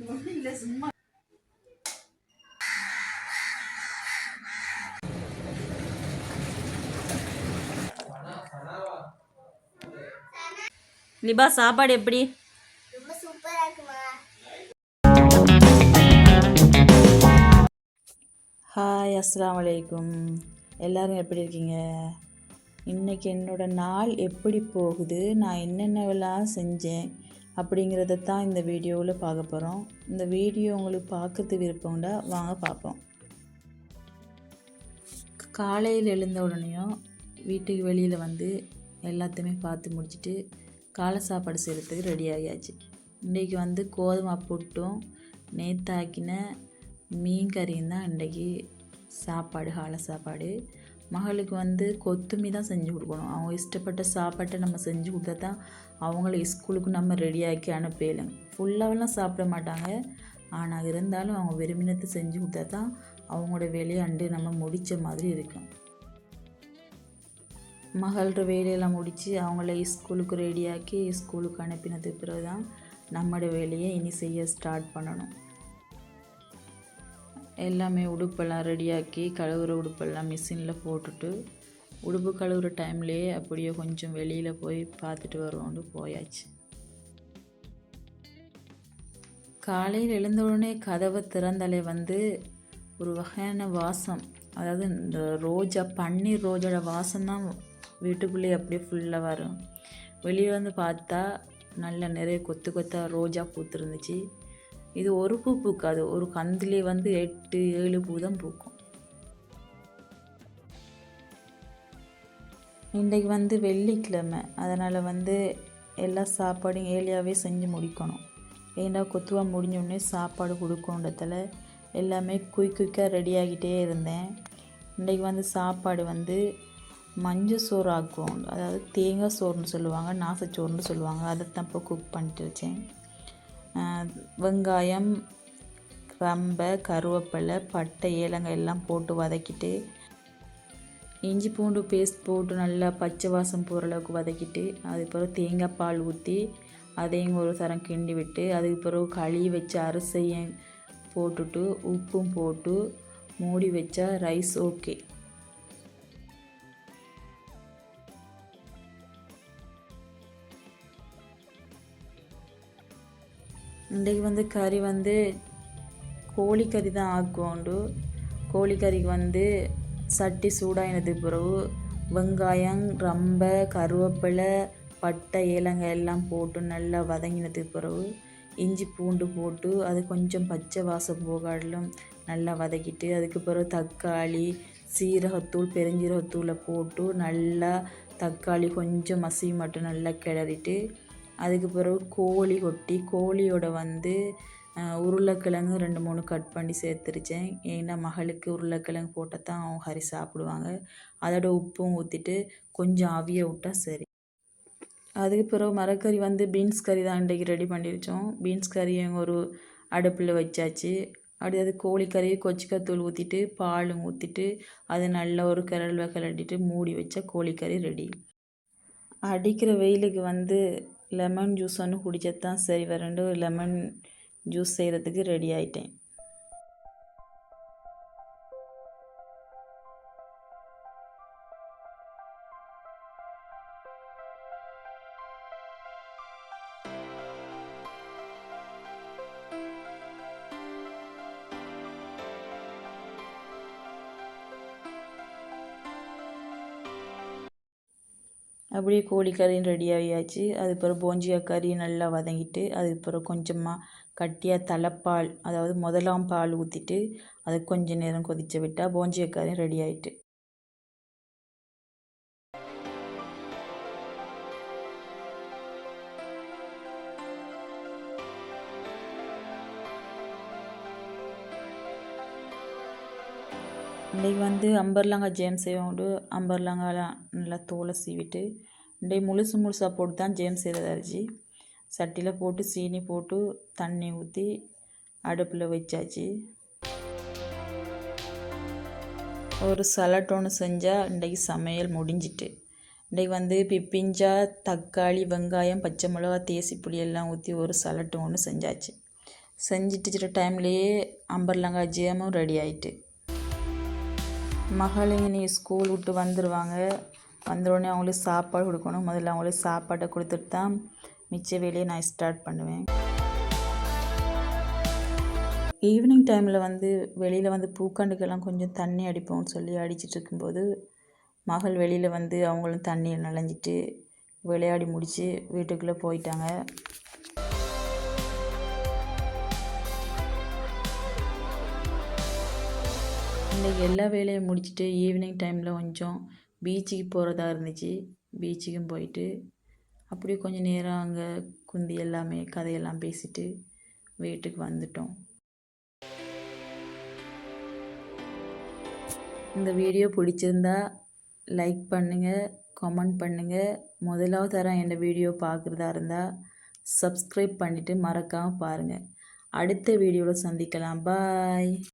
இல்லை சும்மா லிபா சாப்பாடு எப்படி? ஹாய், அஸ்ஸலாமு அலைக்கும். எல்லோரும் எப்படி இருக்கீங்க? இன்றைக்கி என்னோடய நாள் எப்படி போகுது, நான் என்னென்னவெல்லாம் செஞ்சேன் அப்படிங்கிறத தான் இந்த வீடியோவில் பார்க்க போகிறோம். இந்த வீடியோ உங்களுக்கு பார்க்கறது விருப்பம்டா வாங்க பார்ப்போம். காலையில் எழுந்த உடனேயும் வீட்டுக்கு வெளியில் வந்து எல்லாத்தையுமே பார்த்து முடிச்சுட்டு காலை சாப்பாடு செய்கிறதுக்கு ரெடி ஆகியாச்சு. இன்றைக்கி வந்து கோதுமை புட்டும் நேத்தாக்கின மீன் கறியும் தான் இன்றைக்கி சாப்பாடு, காலை சாப்பாடு. மகளுக்கு வந்து கொத்துமி தான் செஞ்சு கொடுக்கணும். அவங்க இஷ்டப்பட்ட சாப்பாட்டை நம்ம செஞ்சு கொடுத்தா தான் அவங்கள ஸ்கூலுக்கு நம்ம ரெடியாக்கி அனுப்பலைங்க. ஃபுல்லாகலாம் சாப்பிட மாட்டாங்க, ஆனால் இருந்தாலும் அவங்க விரும்பினத்தை செஞ்சு கொடுத்தா தான் அவங்களோட வேலையாண்டு நம்ம முடித்த மாதிரி இருக்கும். மகளோட வேலையெல்லாம் முடித்து அவங்கள ஸ்கூலுக்கு ரெடியாக்கி ஸ்கூலுக்கு அனுப்பினதுக்கு பிறகு தான் நம்மளோட வேலையை இனி செய்ய ஸ்டார்ட் பண்ணணும். எல்லாமே உடுப்பெல்லாம் ரெடியாக்கி கழுவுற உடுப்பெல்லாம் மிஷினில் போட்டுட்டு உடுப்பு கழுவுற டைம்லேயே அப்படியே கொஞ்சம் வெளியில் போய் பார்த்துட்டு வருவோம்னு போயாச்சு. காலையில் எழுந்த உடனே கதவை திறந்தாலே வந்து ஒரு வகையான வாசம், அதாவது இந்த ரோஜா, பன்னீர் ரோஜோட வாசம் தான் வீட்டுக்குள்ளேயே அப்படியே ஃபுல்லாக வரும். வெளியே வந்து பார்த்தா நல்ல நிறைய கொத்து கொத்தாக ரோஜா பூத்துருந்துச்சு. இது ஒரு பூ பூக்காது, ஒரு கந்திலே வந்து 8-7 பூ தான் பூக்கும். இன்றைக்கு வந்து வெள்ளிக்கிழமை, அதனால் வந்து எல்லா சாப்பாடும் ஏர்லியாகவே செஞ்சு முடிக்கணும். ஏன்னா கொத்துவாக முடிஞ்சோடனே சாப்பாடு கொடுக்கணுன்றதில் எல்லாமே குயிக்காக ரெடி ஆகிட்டே இருந்தேன். இன்றைக்கி வந்து சாப்பாடு வந்து மஞ்சள் சோறு ஆக்குவோம், அதாவது தேங்காய் சோறுன்னு சொல்லுவாங்க, நாசச்சோறுன்னு சொல்லுவாங்க. அதை தான் இப்போ குக் பண்ணிட்டு வச்சேன். வெங்காயம், ரம்பை, கருவேப்பிலை, பட்டை, ஏலங்காய் எல்லாம் போட்டு வதக்கிட்டு இஞ்சி பூண்டு பேஸ்ட் போட்டு நல்லா பச்சை வாசம் போகிற அளவுக்கு வதக்கிட்டு அதுக்கப்புறம் தேங்காய் பால் ஊற்றி அதையும் ஒரு தரம் கிண்டி விட்டு அதுக்கு பிறகு கழுவி வச்ச அரிசியும் போட்டுட்டு உப்பும் போட்டு மூடி வச்சா ரைஸ் ஓகே. இன்றைக்கு வந்து கறி வந்து கோழிக்கறி தான் ஆக்குவோண்டு. கோழிக்கறிக்கு வந்து சட்டி சூடாயினதுக்கு பிறகு வெங்காயம், ரம்பை, கருவேப்பிலை, பட்டை, ஏலங்காய் எல்லாம் போட்டு நல்லா வதங்கினதுக்கு பிறகு இஞ்சி பூண்டு போட்டு அது கொஞ்சம் பச்சை வாசம் போகாடலும் நல்லா வதக்கிட்டு அதுக்கு பிறகு தக்காளி, சீரகத்தூள், பெருஞ்சீரகத்தூளை போட்டு நல்லா தக்காளி கொஞ்சம் மசிவி மட்டும் நல்லா கிளறிட்டு அதுக்கு பிறகு கோழி கொட்டி கோழியோட வந்து உருளைக்கிழங்கு 2-3 கட் பண்ணி சேர்த்துருச்சேன். ஏன்னா மகளுக்கு உருளைக்கிழங்கு போட்டால் தான் அவங்க கறி சாப்பிடுவாங்க. அதோட உப்பும் ஊற்றிட்டு கொஞ்சம் அவிய விட்டால் சரி. அதுக்கு பிறகு மரக்கறி வந்து பீன்ஸ் கறி தான் இன்றைக்கி ரெடி பண்ணிருச்சோம். பீன்ஸ் கறியும் ஒரு அடுப்பில் வச்சாச்சு. அடுத்தது கோழிக்கறி கொச்சிக்காத்தூள் ஊற்றிட்டு பாலும் ஊற்றிட்டு அது நல்லா ஒரு கிளடிட்டு மூடி வச்சா கோழிக்கறி ரெடி. அடிக்கிற வெயிலுக்கு வந்து லெமன் ஜூஸ் ஒன்று குடிச்சதான் சரி வரண்டு லெமன் ஜூஸ் செய்கிறதுக்கு ரெடி ஆகிட்டேன். அப்படியே கோழிக்கறியும் ரெடி ஆகியாச்சு. அதுக்கப்புறம் போஞ்சியா கறி நல்லா வதங்கிட்டு அதுக்கப்புறம் கொஞ்சமாக கட்டியாக தலைப்பால், அதாவது முதலாம் பால் ஊற்றிட்டு அது கொஞ்சம் நேரம் கொதிக்க விட்டால் போஞ்சியா கறியும் ரெடி ஆகிட்டு. இன்றைக்கி வந்து அம்பர்லாங்காய் ஜேம் செய்வோண்டு அம்பர்லாங்காயெலாம் நல்லா தோலை சீவிட்டு இன்றைக்கி முழுசாக போட்டு தான் ஜேம் செய்கிறது அரிசி. சட்டியில் போட்டு சீனி போட்டு தண்ணி ஊற்றி அடுப்பில் வச்சாச்சு. ஒரு சலட் ஒன்று செஞ்சால் இன்றைக்கி சமையல் முடிஞ்சிட்டு. இன்றைக்கி வந்து பிப்பிஞ்சா, தக்காளி, வெங்காயம், பச்சை மிளகா, தேசி புளி எல்லாம் ஊற்றி ஒரு சலட்டு ஒன்று செஞ்சாச்சு. செஞ்சிட்டு டைம்லேயே அம்பர்லங்காய் ஜேமும் ரெடி ஆயிட்டு. மகளிங்க நீ ஸ்கூல் விட்டு வந்துடுவாங்க. வந்தோடனே அவங்களுக்கு சாப்பாடு கொடுக்கணும். முதல்ல அவங்களுக்கு சாப்பாட்டை கொடுத்துட்டு தான் மிச்ச வேலையை நான் ஸ்டார்ட் பண்ணுவேன். ஈவினிங் டைமில் வந்து வெளியில் வந்து பூக்காண்டுக்கெல்லாம் கொஞ்சம் தண்ணி அடிப்போம்னு சொல்லி அடிச்சிட்டு இருக்கும்போது மகள் வெளியில் வந்து அவங்களும் தண்ணியில் நனைஞ்சிட்டு விளையாடி முடித்து வீட்டுக்குள்ளே போயிட்டாங்க. இன்றைக்கி எல்லா வேலையும் முடிச்சுட்டு ஈவினிங் டைமில் கொஞ்சம் பீச்சுக்கு போகிறதா இருந்துச்சு. பீச்சுக்கும் போயிட்டு அப்படியே கொஞ்சம் நேரம் அங்கே குந்தி எல்லாமே கதையெல்லாம் பேசிட்டு வீட்டுக்கு வந்துட்டோம். இந்த வீடியோ பிடிச்சிருந்தா லைக் பண்ணுங்கள், கமெண்ட் பண்ணுங்கள். முதலாவது தரம் இந்த வீடியோ பார்க்குறதா இருந்தால் சப்ஸ்கிரைப் பண்ணிவிட்டு மறக்காமல் பாருங்கள். அடுத்த வீடியோவில் சந்திக்கலாம். பாய்.